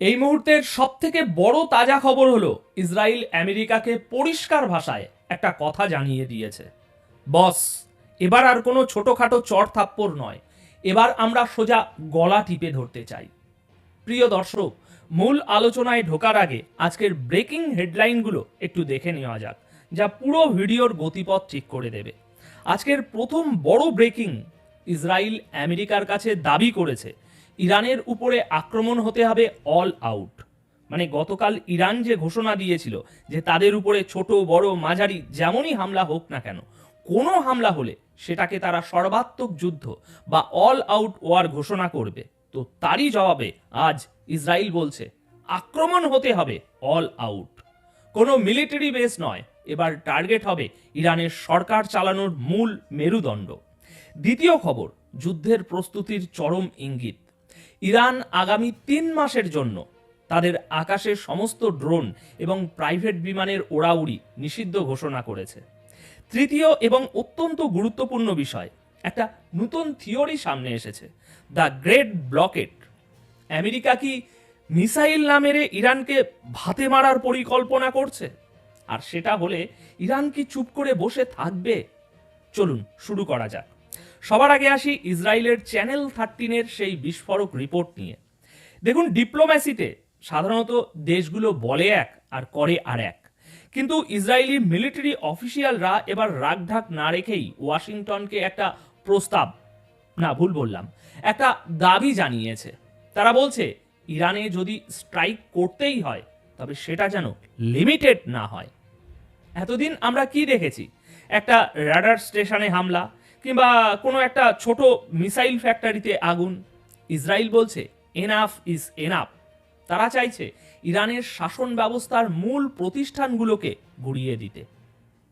এই মুহূর্তের সবথেকে বড় তাজা খবর হলো ইসরায়েল আমেরিকাকে পরিষ্কার ভাষায় একটা কথা জানিয়ে দিয়েছে। বস, এবার আর কোনো ছোটখাটো চড় থাপ্পড় নয়, এবার আমরা সোজা গলা টিপে ধরতে চাই। প্রিয় দর্শক, মূল আলোচনায় ঢোকার আগে আজকের ব্রেকিং হেডলাইনগুলো একটু দেখে নেওয়া যাক, যা পুরো ভিডিওর গতিপথ ঠিক করে দেবে। আজকের প্রথম বড় ব্রেকিং, ইসরায়েল আমেরিকার কাছে দাবি করেছে ইরানের উপরে আক্রমণ হতে হবে অল আউট। মানে গতকাল ইরান যে ঘোষণা দিয়েছিল যে তাদের উপরে ছোট বড় মাঝারি যেমনই হামলা হোক না কেন, কোনো হামলা হলে সেটাকে তারা সর্বাত্মক যুদ্ধ বা অল আউট ওয়ার ঘোষণা করবে, তো তারই জবাবে আজ ইসরায়েল বলছে আক্রমণ হতে হবে অল আউট। কোনো মিলিটারি বেস নয়, এবার টার্গেট হবে ইরানের সরকার চালানোর মূল মেরুদণ্ড। দ্বিতীয় খবর, যুদ্ধের প্রস্তুতির চরম ইঙ্গিত। ইরান আগামী 3 মাসের জন্য তাদের আকাশের সমস্ত ড্রোন এবং প্রাইভেট বিমানের ওড়াউড়ি নিষিদ্ধ ঘোষণা করেছে। তৃতীয় এবং অত্যন্ত গুরুত্বপূর্ণ বিষয়, একটা নতুন থিওরি সামনে এসেছে, দ্য গ্রেট ব্লকেট। আমেরিকা কি মিসাইল না মেরে ইরানকে ভাতে মারার পরিকল্পনা করছে? আর সেটা হলে ইরান কি চুপ করে বসে থাকবে? চলুন শুরু করা যাক। সবার আগে আসি ইসরায়েলের চ্যানেল 13-এর সেই বিস্ফোরক রিপোর্ট নিয়ে। দেখুন, ডিপ্লোম্যাসিতে সাধারণত দেশগুলো বলে এক আর করে আর এক, কিন্তু ইসরায়েলি মিলিটারি অফিসিয়ালরা এবার রাগঢাক না রেখেই ওয়াশিংটনকে একটা প্রস্তাব, না ভুল বললাম, একটা দাবি জানিয়েছে। তারা বলছে ইরানে যদি স্ট্রাইক করতেই হয় তবে সেটা যেন লিমিটেড না হয়। এতদিন আমরা কি দেখেছি? একটা রাডার স্টেশনে হামলা কিংবা কোনো একটা ছোট মিসাইল ফ্যাক্টরিতে আগুন। ইসরায়েল বলছে এনাফ ইজ এনাফ। তারা চাইছে ইরানের শাসন ব্যবস্থার মূল প্রতিষ্ঠানগুলোকে গুড়িয়ে দিতে।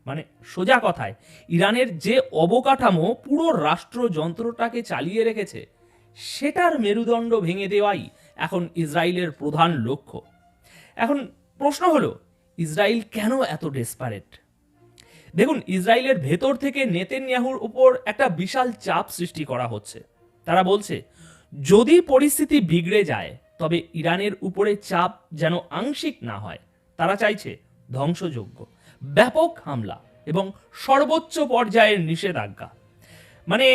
মানে সোজা কথায়, ইরানের যে অবকাঠামো পুরো রাষ্ট্রযন্ত্রটাকে চালিয়ে রেখেছে সেটার মেরুদণ্ড ভেঙে দেওয়াই এখন ইসরায়েলের প্রধান লক্ষ্য। এখন প্রশ্ন হলো, ইসরায়েল কেন এত ডেসপারেট? দেখুন, ইসরায়েলের ভেতর থেকে নেতানিয়াহুর উপর একটা বিশাল চাপ সৃষ্টি করা হচ্ছে। তারা বলছে যদি পরিস্থিতি বিগড়ে যায় তবে ইরানের উপরে চাপ যেন আংশিক না হয়। তারা চাইছে ধ্বংসযজ্ঞ, ব্যাপক হামলা এবং সর্বোচ্চ পর্যায়ের নিষেধাজ্ঞা। মানে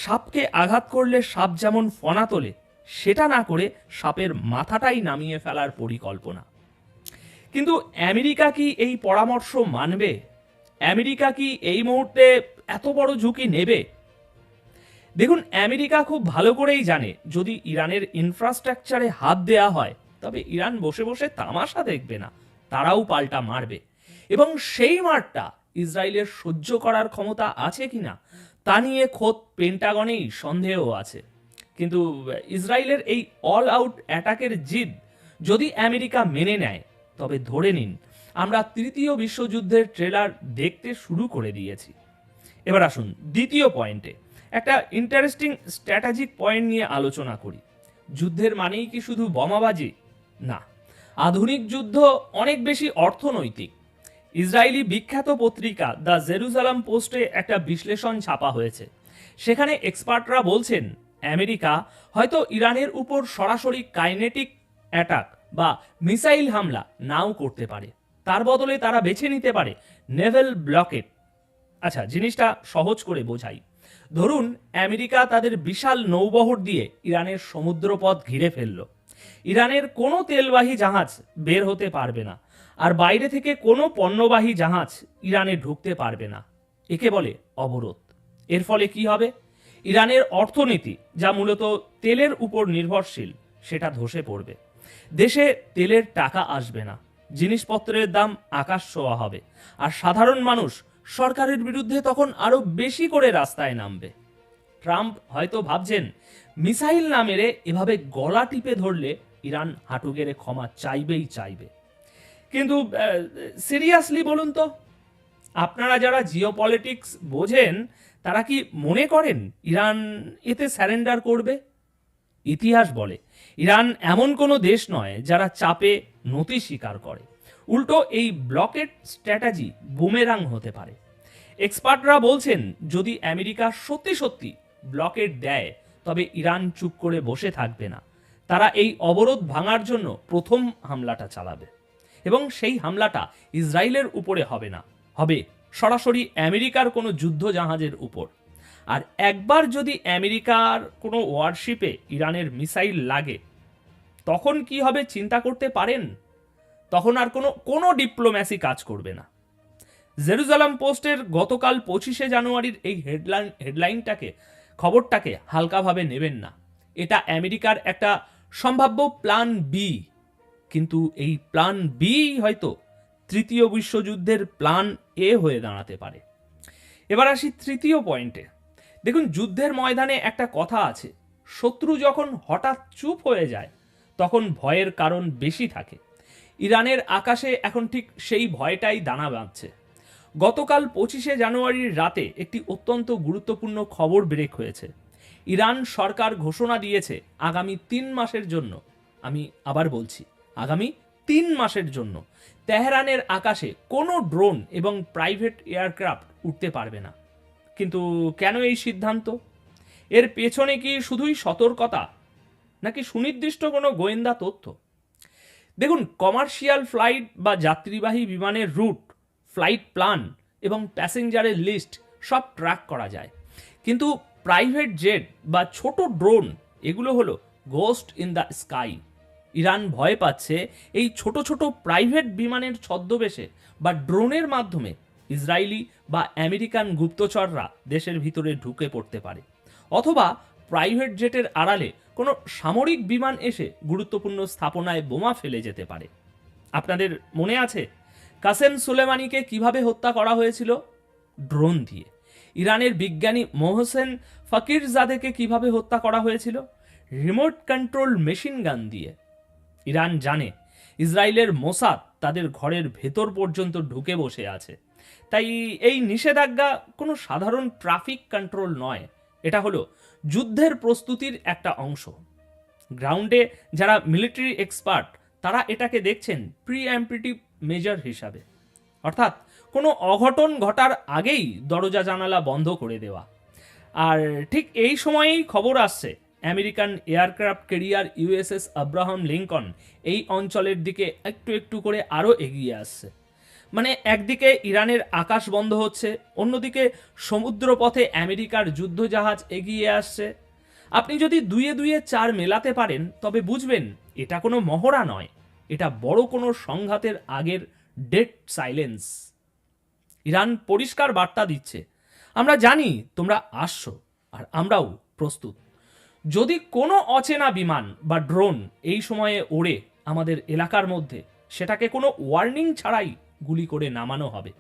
সাপকে আঘাত করলে সাপ যেমন ফনা তোলে, সেটা না করে সাপের মাথাটাই নামিয়ে ফেলার পরিকল্পনা। কিন্তু আমেরিকা কি এই পরামর্শ মানবে? আমেরিকা কি এই মুহূর্তে এত বড় ঝুঁকি নেবে? দেখুন, আমেরিকা খুব ভালো করেই জানে যদি ইরানের ইনফ্রাস্ট্রাকচারে হাত দেয়া হয় তবে ইরান বসে বসে তামাশা দেখবে না, তারাও পাল্টা মারবে। এবং সেই মারটা ইসরায়েলের সহ্য করার ক্ষমতা আছে কিনা তা নিয়ে খোদ পেন্টাগনেই সন্দেহ আছে। কিন্তু ইসরায়েলের এই অল আউট অ্যাটাকের জিদ যদি আমেরিকা মেনে নেয় তবে ধরে নিন আমরা তৃতীয় বিশ্বযুদ্ধের ট্রেলার দেখতে শুরু করে দিয়েছি। এবার আসুন দ্বিতীয় পয়েন্টে, একটা ইন্টারেস্টিং স্ট্র্যাটেজিক পয়েন্ট নিয়ে আলোচনা করি। যুদ্ধের মানেই কি শুধু বোমাবাজি? না, আধুনিক যুদ্ধ অনেক বেশি অর্থনৈতিক। ইসরায়েলি বিখ্যাত পত্রিকা দ্য জেরুজালেম পোস্টে একটা বিশ্লেষণ ছাপা হয়েছে। সেখানে এক্সপার্টরা বলছেন আমেরিকা হয়তো ইরানের উপর সরাসরি কাইনেটিক অ্যাটাক বা মিসাইল হামলা নাও করতে পারে, তার বদলে তারা বেছে নিতে পারে নেভেল ব্লকেট। আচ্ছা, জিনিসটা সহজ করে বোঝাই। ধরুন আমেরিকা তাদের বিশাল নৌবহর দিয়ে ইরানের সমুদ্রপথ ঘিরে ফেলল। ইরানের কোনো তেলবাহী জাহাজ বের হতে পারবে না, আর বাইরে থেকে কোনো পণ্যবাহী জাহাজ ইরানে ঢুকতে পারবে না। একে বলে অবরোধ। এর ফলে কি হবে? ইরানের অর্থনীতি, যা মূলত তেলের উপর নির্ভরশীল, সেটা ধসে পড়বে। দেশে তেলের টাকা আসবে না, জিনিসপত্রের দাম আকাশ ছোঁয়া হবে, আর সাধারণ মানুষ সরকারের বিরুদ্ধে তখন আরো বেশি করে রাস্তায় নামবে। ট্রাম্প হয়তো ভাবছেন মিসাইল না মেরে এভাবে গলা টিপে ধরলে ইরান হাঁটু গেড়ে ক্ষমা চাইবেই চাইবে। কিন্তু সিরিয়াসলি বলুন তো, আপনারা যারা জিওপলিটিক্স বোঝেন তারা কি মনে করেন ইরান এতে স্যারেন্ডার করবে? ইতিহাস বলে ইরান এমন কোনো দেশ নয় যারা চাপে নতি স্বীকার করে। উল্টো এই ব্লকেট স্ট্র্যাটেজি বুমেরাং হতে পারে। এক্সপার্টরা বলছেন যদি আমেরিকা সত্যি সত্যি ব্লকেট দেয় তবে ইরান চুপ করে বসে থাকবে না, তারা এই অবরোধ ভাঙার জন্য প্রথম হামলাটা চালাবে, এবং সেই হামলাটা ইসরায়েলের উপরে হবে না, হবে সরাসরি আমেরিকার কোনো যুদ্ধ জাহাজের উপর। আর একবার যদি আমেরিকার কোনো ওয়ারশিপে ইরানের মিসাইল লাগে, তখন কি হবে চিন্তা করতে পারেন? তখন আর কোনো ডিপ্লোম্যাসি কাজ করবে না। জেরুজালেম পোস্টের গতকাল 25শে জানুয়ারির এই খবরটাকে হালকাভাবে নেবেন না। এটা আমেরিকার একটা সম্ভাব্য প্ল্যান বি, কিন্তু এই প্ল্যান বি হয়তো তৃতীয় বিশ্বযুদ্ধের প্ল্যান এ হয়ে দাঁড়াতে পারে। এবার আসি তৃতীয় পয়েন্টে। দেখুন, যুদ্ধের ময়দানে একটা কথা আছে, শত্রু যখন হঠাৎ চুপ হয়ে যায় তখন ভয়ের কারণ বেশি থাকে। ইরানের আকাশে এখন ঠিক সেই ভয়টাই দানা বাঁধছে। গতকাল 25শে জানুয়ারির রাতে একটি অত্যন্ত গুরুত্বপূর্ণ খবর ব্রেক হয়েছে। ইরান সরকার ঘোষণা দিয়েছে আগামী 3 মাসের জন্য, আমি আবার বলছি আগামী 3 মাসের জন্য তেহরানের আকাশে কোনো ড্রোন এবং প্রাইভেট এয়ারক্রাফট উঠতে পারবে না। কিন্তু কেন এই সিদ্ধান্ত? এর পেছনে কি শুধুই সতর্কতা, নাকি সুনির্দিষ্ট কোনো গোয়েন্দা তথ্য? দেখুন, কমার্শিয়াল ফ্লাইট বা যাত্রীবাহী বিমানের রুট, ফ্লাইট প্ল্যান এবং প্যাসেঞ্জারের লিস্ট সব ট্র্যাক করা যায়, কিন্তু প্রাইভেট জেট বা ছোট ড্রোন, এগুলো হলো ghost in the sky. Iran ভয় পাচ্ছে এই ছোট ছোট প্রাইভেট বিমানের ছদ্মবেশে বা ড্রোনের মাধ্যমে ইসরায়েলি বা আমেরিকান গুপ্তচররা দেশের ভিতরে ঢুকে পড়তে পারে, অথবা প্রাইভেট জেটের আড়ালে কোনো সামরিক বিমান এসে গুরুত্বপূর্ণ স্থাপনায় বোমা ফেলে যেতে পারে। আপনাদের মনে আছে কাসেম সুলেমানিকে কিভাবে হত্যা করা হয়েছিল? ড্রোন দিয়ে। ইরানের বিজ্ঞানী মোহসেন ফকিরজাদেকে কিভাবে হত্যা করা হয়েছিল? রিমোট কন্ট্রোল মেশিন গান দিয়ে। ইরান জানে ইসরায়েলের মোসাদ তাদের ঘরের ভেতর পর্যন্ত ঢুকে বসে আছে, তাই এই নিষেধাজ্ঞা কোনো সাধারণ ট্রাফিক কন্ট্রোল নয়, এটা হলো যুদ্ধের প্রস্তুতির একটা অংশ। গ্রাউন্ডে যারা মিলিটারি এক্সপার্ট, তারা এটাকে দেখছেন প্রিএম্পটিভ মেজার হিসাবে, অর্থাৎ কোনো অঘটন ঘটার আগেই দরজা জানালা বন্ধ করে দেওয়া। আর ঠিক এই সময়েই খবর আসছে American aircraft carrier USS Abraham Lincoln এই অঞ্চলের দিকে একটু একটু করে আরও এগিয়ে আসছে। মানে একদিকে ইরানের আকাশ বন্ধ হচ্ছে, অন্যদিকে সমুদ্রপথে আমেরিকার যুদ্ধজাহাজ এগিয়ে আসছে। আপনি যদি দুয়ে দুয়ে 4 মেলাতে পারেন, তবে বুঝবেন এটা কোনো মহড়া নয়, এটা বড় কোনো সংঘাতের আগের ডেড সাইলেন্স। ইরান পরিষ্কার বার্তা দিচ্ছে, আমরা জানি তোমরা আসছো, আর আমরাও প্রস্তুত। যদি কোনো অচেনা বিমান বা ড্রোন এই সময়ে ওড়ে আমাদের এলাকার মধ্যে, সেটাকে কোনো ওয়ার্নিং ছাড়াই গুলি করে নামানো হবে,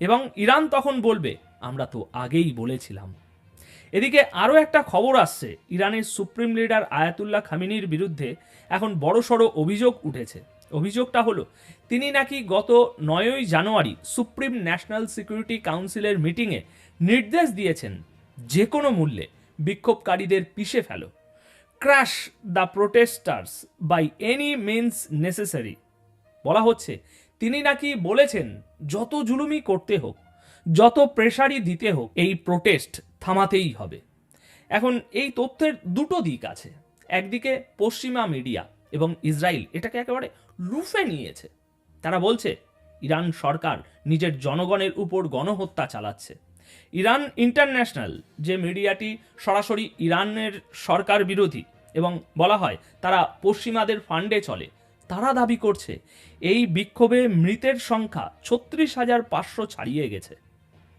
এবং ইরান তখন বলবে আমরা তো আগেই বলেছিলাম। এদিকে আরও একটা খবর আসছে, ইরানের সুপ্রিম লিডার আয়াতুল্লাহ খামেনির বিরুদ্ধে এখন বড়সড় অভিযোগ উঠেছে। অভিযোগটা হলো তিনি নাকি গত 9ই জানুয়ারি সুপ্রিম ন্যাশনাল সিকিউরিটি কাউন্সিলের মিটিংয়ে নির্দেশ দিয়েছেন যে কোনো মূল্যে বিক্ষোভকারীদের পিষে ফেলো, crush the protesters by any means necessary. বলা হচ্ছে তিনি নাকি বলেছেন যত জুলুমি করতে হোক, যত প্রেসারই দিতে হোক, এই প্রোটেস্ট থামাতেই হবে। এখন এই তথ্যের দুটো দিক আছে। একদিকে পশ্চিমা মিডিয়া এবং ইসরায়েল এটাকে একেবারে লুফে নিয়েছে। তারা বলছে ইরান সরকার নিজের জনগণের উপর গণহত্যা চালাচ্ছে। ইরান ইন্টারন্যাশনাল, যে মিডিয়াটি সরাসরি ইরানের সরকার বিরোধী এবং বলা হয় তারা পশ্চিমাদের ফান্ডে চলে, তারা দাবি করছে এই বিক্ষোভে মৃতের সংখ্যা 36,500 ছাড়িয়ে গেছে।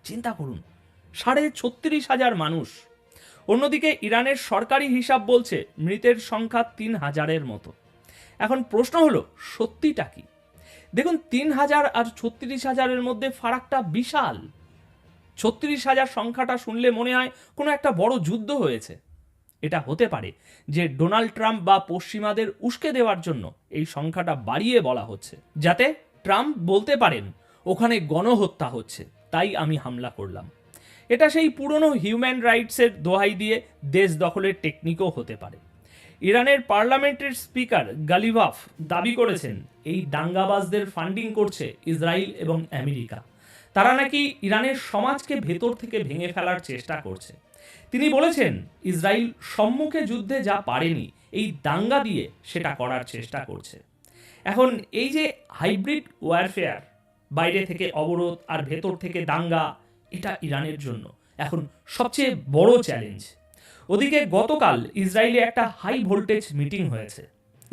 চিন্তা করুন, 36,500 মানুষ। অন্যদিকে ইরানের সরকারি হিসাব বলছে মৃতের সংখ্যা 3,000-এর মতো। এখন প্রশ্ন হলো সত্যিটা কি? দেখুন, 3,000 আর 36,000-এর মধ্যে ফারাকটা বিশাল। 36,000 সংখ্যাটা শুনলে মনে হয় কোনো একটা বড় যুদ্ধ হয়েছে। এটা হতে পারে যে ডোনাল্ড ট্রাম্প বা পশ্চিমাদের উস্কে দেওয়ার জন্য এই সংখ্যাটা বাড়িয়ে বলা হচ্ছে, যাতে ট্রাম্প বলতে পারেন ওখানে গণহত্যা হচ্ছে, তাই আমি হামলা করলাম। এটা সেই পুরনো হিউম্যান রাইটসের দোহাই দিয়ে দেশ দখলের টেকনিকও হতে পারে। ইরানের পার্লামেন্টের স্পিকার গালিভাফ দাবি করেছেন এই দাঙ্গাবাজদের ফান্ডিং করছে ইসরায়েল এবং আমেরিকা। তারা নাকি ইরানের সমাজকে ভেতর থেকে ভেঙে ফেলার চেষ্টা করছে। তিনি বলেছেন ইসরায়েল সম্মুখে যুদ্ধে যা পারেনি, এই দাঙ্গা দিয়ে সেটা করার চেষ্টা করছে। এখন এই যে হাইব্রিড ওয়ারফেয়ার, বাইরে থেকে অবরোধ আর ভেতর থেকে দাঙ্গা, এটা ইরানের জন্য এখন সবচেয়ে বড় চ্যালেঞ্জ। ওদিকে গতকাল ইসরায়েলে একটা হাই ভোল্টেজ মিটিং হয়েছে।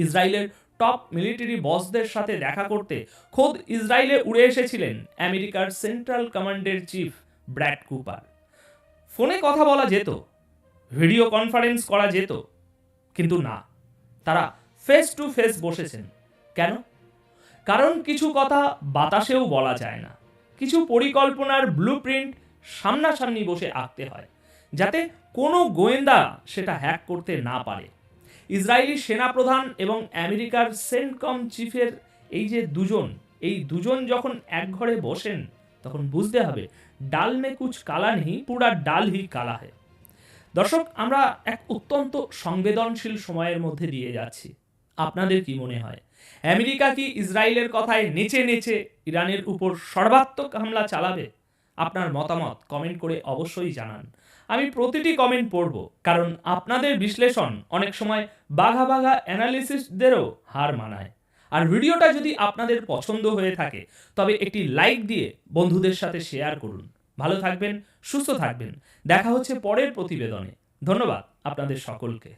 ইসরায়েলের টপ মিলিটারি বসদের সাথে দেখা করতে খোদ ইসরায়েলে উড়ে এসেছিলেন আমেরিকার সেন্ট্রাল কমান্ডের চিফ ব্র্যাড কুপার। ফোনে কথা বলা যেত, ভিডিও কনফারেন্স করা যেত, কিন্তু না, তারা ফেস টু ফেস বসেছেন। কেন? কারণ কিছু কথা বাতাসেও বলা যায় না, কিছু পরিকল্পনার ব্লুপ্রিন্ট সামনাসামনি বসে আঁকতে হয়, যাতে কোনো গোয়েন্দা সেটা হ্যাক করতে না পারে। ইসরায়েলি সেনাপ্রধান এবং আমেরিকার সেন্টকম চিফের এই দুজন যখন এক ঘরে বসেন, তখন বুঝতে হবে ডাল মে কুছ কালা নেই, পুরা ডাল হি কালা হে। দর্শক, আমরা এক অত্যন্ত সংবেদনশীল সময়ের মধ্যে দিয়ে যাচ্ছি। আপনাদের কি মনে হয়, আমেরিকা কি ইসরায়েলের কথায় নেচে নেচে ইরানের উপর সর্বাত্মক হামলা চালাবে? আপনার মতামত কমেন্ট করে অবশ্যই জানান। আমি প্রতিটি কমেন্ট পড়ব, কারণ আপনাদের বিশ্লেষণ অনেক সময় বাঘা বাঘা অ্যানালিসিসদেরও হার মানায়। আর ভিডিওটা যদি আপনাদের পছন্দ হয়ে থাকে, তবে একটি লাইক দিয়ে বন্ধুদের সাথে শেয়ার করুন। ভালো থাকবেন, সুস্থ থাকবেন। দেখা হচ্ছে পরের প্রতিবেদনে। ধন্যবাদ আপনাদের সকলকে।